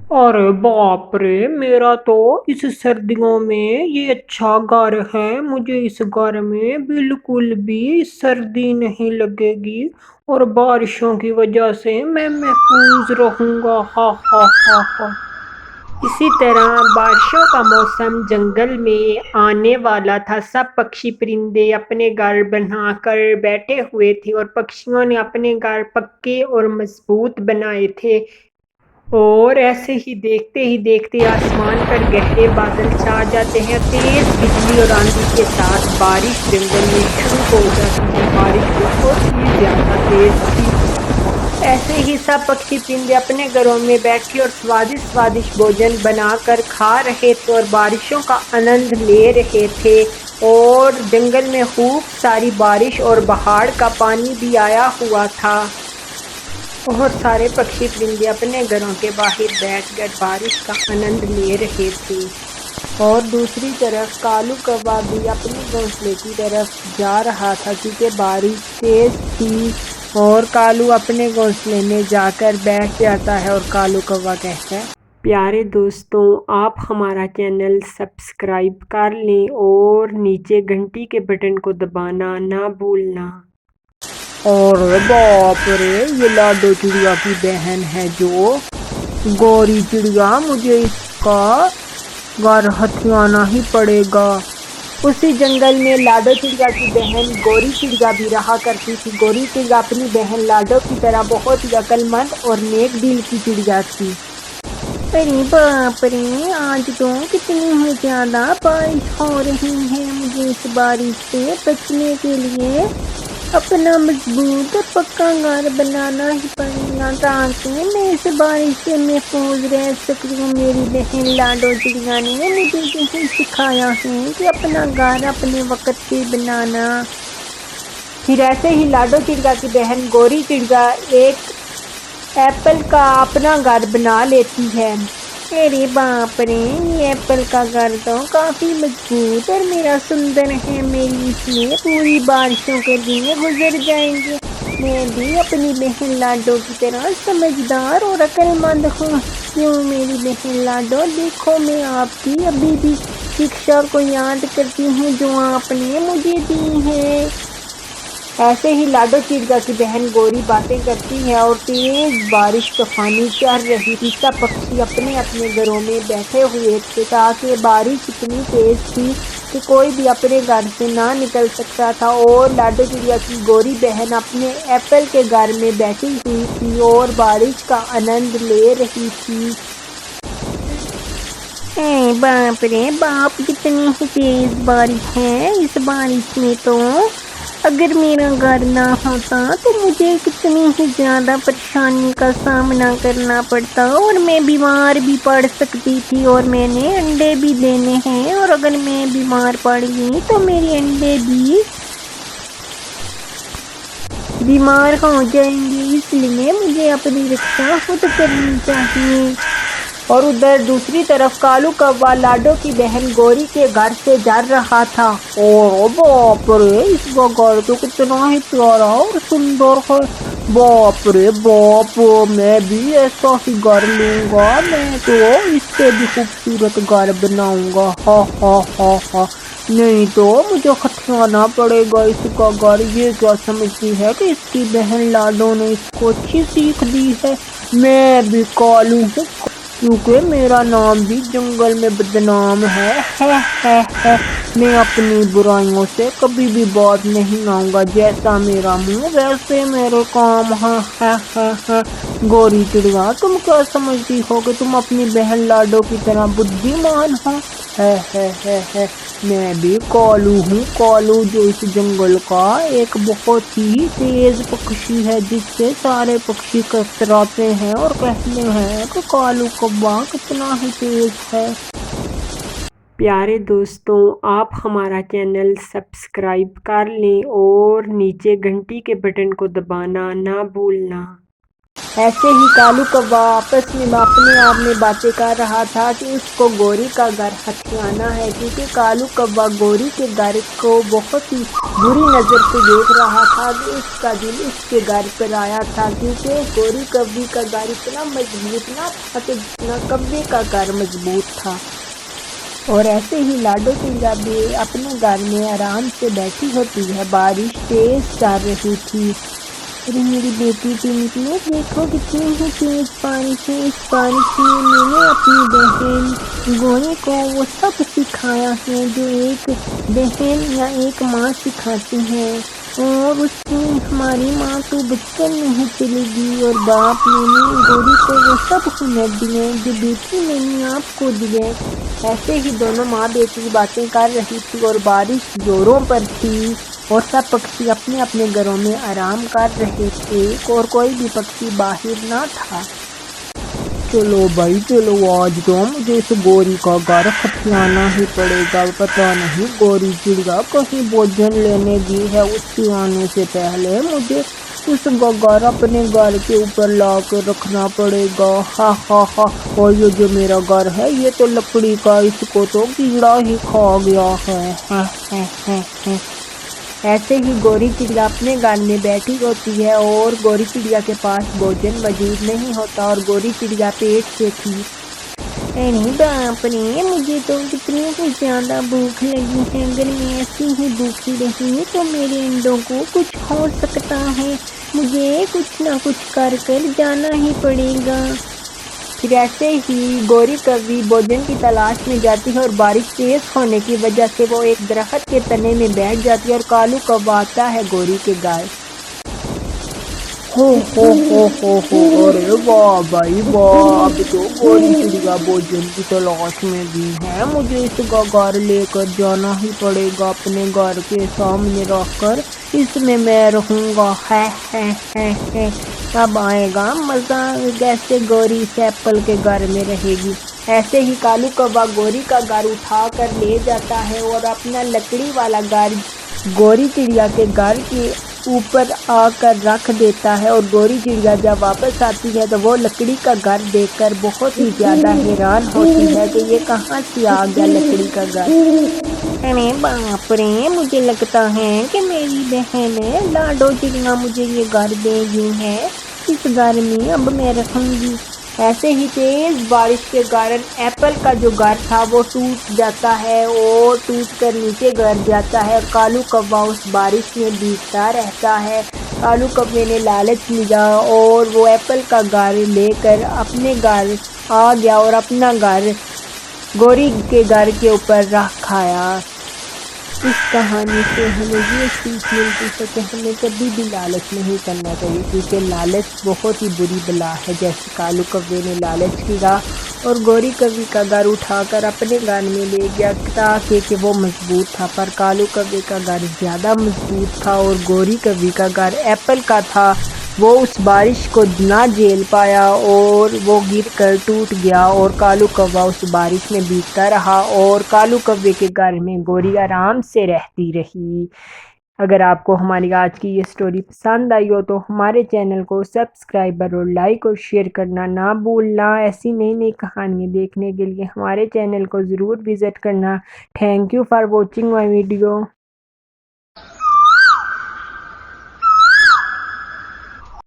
अरे बाप रे! मेरा तो इस सर्दियों में ये अच्छा घर है। मुझे इस घर में बिल्कुल भी सर्दी नहीं लगेगी और बारिशों की वजह से मैं महफूज रहूंगा। हा हा हा हा। इसी तरह बारिशों का मौसम जंगल में आने वाला था। सब पक्षी परिंदे अपने घर बनाकर बैठे हुए थे और पक्षियों ने अपने घर पक्के और मजबूत बनाए थे। और ऐसे ही देखते आसमान पर गहरे बादल छा जाते हैं। तेज बिजली और आंधी के साथ बारिश जंगल में शुरू हो जाती है। बारिश बहुत ही ज्यादा तेज थी। ऐसे ही सब पक्षी परिंदे अपने घरों में बैठे और स्वादिष्ट स्वादिष्ट भोजन बनाकर खा रहे थे और बारिशों का आनंद ले रहे थे। और जंगल में खूब सारी बारिश और पहाड़ का पानी भी आया हुआ था। और सारे पक्षी परिंदे अपने घरों के बाहर बैठकर बारिश का आनंद ले रहे थे। और दूसरी तरफ कालू कौवा भी अपने घोंसले की तरफ जा रहा था क्योंकि बारिश तेज थी। और कालू अपने घोंसले में जाकर बैठ जाता है और कालू कौवा कहता है, प्यारे दोस्तों, आप हमारा चैनल सब्सक्राइब कर लें और नीचे घंटी के बटन को दबाना ना भूलना। और बाप रे, ये लाडो चिड़िया की बहन है जो गौरी चिड़िया। मुझे इसका घर हथियाना ही पड़ेगा। उसी जंगल में लाडो चिड़िया की बहन गौरी चिड़िया भी रहा करती थी। गौरी चिड़िया अपनी बहन लाडो की तरह बहुत ही अक्लमंद और नेक दिल की चिड़िया थी। अरे बाप रे, आज तो कितनी ही ज्यादा बारिश हो रही है। मुझे इस बारिश से बचने के लिए अपना मजबूत और पक्का घर बनाना ही पड़ेगा ताकि मैं इस बारिश से महफूज रह सकूं। मेरी बहन लाडो चिड़िया ने मुझे यही सिखाया है कि अपना घर अपने वक्त पे बनाना। फिर ऐसे ही लाडो चिड़िया की बहन गौरी चिड़िया एक एप्पल का अपना घर बना लेती है। अरे बाप रे, ये एप्पल का घर तो काफी मजबूत और मेरा सुंदर है। मेरी इसमें पूरी बारिशों के दिन गुजर जाएंगे। मैं भी अपनी बहन लाडो की तरह समझदार और अक्लमंद हूँ। क्यों मेरी बहन लाडो, देखो मैं आपकी अभी भी शिक्षा को याद करती हूँ जो आपने मुझे दी है। ऐसे ही लाडो चिड़िया की बहन गौरी बातें करती है और तेज बारिश तूफानी चल रही थी। सब पक्षी अपने अपने घरों में बैठे हुए थे ताकि बारिश इतनी तेज थी कि कोई भी अपने घर से ना निकल सकता था। और लाडो चिड़िया की गौरी बहन अपने एप्पल के घर में बैठी हुई थी और बारिश का आनंद ले रही थी। बाप रे बाप, कितनी ही तेज बारिश है। इस बारिश में तो अगर मेरा घर ना होता तो मुझे कितनी ही ज्यादा परेशानी का सामना करना पड़ता और मैं बीमार भी पड़ सकती थी। और मैंने अंडे भी देने हैं और अगर मैं बीमार पड़ गई तो मेरे अंडे भी बीमार हो जाएंगे। इसलिए मुझे अपनी रक्षा खुद करनी चाहिए। और उधर दूसरी तरफ कालू कौवा लाडो की बहन गौरी के घर से जा रहा था। ओ बाप रे, इसका घर तो कितना ही प्यारा और सुंदर है। बाप रे बाप, मैं भी ऐसा ही घर लूंगा। मैं तो इससे भी खूबसूरत घर बनाऊंगा। हा हा हा हा। नहीं तो मुझे हथियाना पड़ेगा इसका घर। ये क्या समझती है कि इसकी बहन लाडो ने इसको अच्छी सीख दी है। मैं भी कालू हूँ क्योंकि मेरा नाम भी जंगल में बदनाम है। मैं अपनी बुराइयों से कभी भी बात नहीं आऊंगा। जैसा मेरा मुंह वैसे मेरे काम। है। गौरी चिड़िया, तुम क्या समझती हो कि तुम अपनी बहन लाडो की तरह बुद्धिमान हो? है। मैं भी कालू हूँ। कालू जो इस जंगल का एक बहुत ही तेज पक्षी है जिससे सारे पक्षी कतराते हैं और कहते हैं कि कालू कौवा कितना ही तेज है। प्यारे दोस्तों, आप हमारा चैनल सब्सक्राइब कर लें और नीचे घंटी के बटन को दबाना ना भूलना। ایسے ہی کالو کوا آپس میں اپنے آپ میں باتیں کر رہا تھا کہ اس کو گوری کا گھر ہتھیانا ہے، کیونکہ کالو کوا گوری کے گھر کو بہت ہی بری نظر سے دیکھ رہا تھا کہ اس کا دل اس کے گھر پر آیا تھا، کیونکہ گوری کوی کا گھر اتنا مضبوط نہ تھا کہ جتنا کوے کا گھر مضبوط تھا۔ اور ایسے ہی لاڈو چڑیا بھی اپنے گھر میں آرام سے بیٹھی ہوتی ہے، بارش تیز چل رہی تھی۔ ارے میری بیٹی ٹنکلے، دیکھو کتنی ہی تیز بارش ہے، اس بارش میں میں نے اپنی بہن گوری کو وہ سب سکھایا ہے جو ایک بہن یا ایک ماں سکھاتی ہے، اور اس نے ہماری ماں تو بچپن میں ہی چلی گئی، اور باپ میں نے گوری کو وہ سب ہنر دیے جو بیٹی میں نے آپ کو دیے۔ ایسے ہی دونوں ماں بیٹی باتیں کر رہی تھی اور بارش زوروں پر تھی، اور سب پکشی اپنے اپنے گھروں میں آرام کر رہے تھے، اور کوئی بھی پکشی باہر نہ تھا۔ چلو بھائی چلو، آج تو مجھے اس گوری کا گھر ہتھیانا ہی پڑے گا، پتہ نہیں گوری چڑیا کہیں بھوجن لینے گئی ہے، اس کے آنے سے پہلے مجھے اس کا گھر اپنے گھر کے اوپر لا کر رکھنا پڑے گا، ہا ہا ہا۔ اور یہ جو میرا گھر ہے یہ تو لکڑی کا، اس کو تو کیڑا ہی کھا گیا ہے، ہاں ہاں ہاں ہاں۔ ایسے ہی گوری چڑیا اپنے گھر میں بیٹھی ہوتی ہے، اور گوری چڑیا کے پاس بھوجن موجود نہیں ہوتا، اور گوری چڑیا پیٹ سے تھی۔ ارے باپ رے، مجھے تو کتنی ہی زیادہ بھوک لگی ہے، اگر میں ایسی ہی بھوکی رہی تو میرے انڈوں کو کچھ ہو سکتا ہے، مجھے کچھ نہ کچھ کر جانا ہی پڑے گا۔ پھر ایسے ہی گوری کوی بھوجن کی تلاش میں جاتی ہے، اور بارش تیز ہونے کی وجہ سے وہ ایک درخت کے تنے میں بیٹھ جاتی ہے، اور کالو کوا آتا ہے گوری کے گھر۔ ہو، ارے واہ بھائی واہ، اب تو گوری چڑیا بھوجن کی تلاش میں بھی ہے، مجھے اس کا گھر لے کر جانا ہی پڑے گا، اپنے گھر کے سامنے رکھ کر اس میں رہوں گا، ہے۔ اب آئے گا مزہ، کیسے گوری اس ایپل کے گھر میں رہے گی۔ ایسے ہی کالو کوا گوری کا گھر اٹھا کر لے جاتا ہے، اور اپنا لکڑی والا گھر گوری چڑیا کے گھر کے اوپر آ کر رکھ دیتا ہے، اور گوری چڑیا جب واپس آتی ہے تو وہ لکڑی کا گھر دیکھ کر بہت ہی زیادہ حیران ہوتی ہے کہ یہ کہاں سے آ گیا لکڑی کا گھر۔ ارے باپ رے، مجھے لگتا ہے کہ میری بہن لاڈو چڑیا مجھے یہ گھر دے گی ہے، اس گھر میں اب میں رہوں گی۔ ایسے ہی تیز بارش کے کارن ایپل کا جو گھر تھا وہ ٹوٹ جاتا ہے، اور ٹوٹ کر نیچے گر جاتا ہے، اور کالو کوا اس بارش میں بھیگتا رہتا ہے۔ کالو کوے نے لالچ لیا اور وہ ایپل کا گھر لے کر اپنے گھر آ گیا، اور اپنا گھر گوری کے گھر کے اوپر رکھ آیا۔ اس کہانی سے ہمیں یہ سیکھ ملتی ہے کہ ہمیں کبھی بھی لالچ نہیں کرنا چاہیے، کیونکہ لالچ بہت ہی بری بلا ہے، جیسے کالو کوے نے لالچ کیا اور گوری کوی کا گھر اٹھا کر اپنے گھر میں لے گیا، تاکہ کہ وہ مضبوط تھا، پر کالو کوے کا گھر زیادہ مضبوط تھا، اور گوری کوی کا گھر ایپل کا تھا۔ وہ اس بارش کو نہ جھیل پایا اور وہ گر کر ٹوٹ گیا، اور کالو کوا اس بارش میں بھیگتا رہا، اور کالو کوے کے گھر میں گوری آرام سے رہتی رہی۔ اگر آپ کو ہماری آج کی یہ سٹوری پسند آئی ہو تو ہمارے چینل کو سبسکرائب اور لائک اور شیئر کرنا نہ بھولنا۔ ایسی نئی نئی کہانیاں دیکھنے کے لیے ہمارے چینل کو ضرور وزٹ کرنا۔ Thank you for watching my video.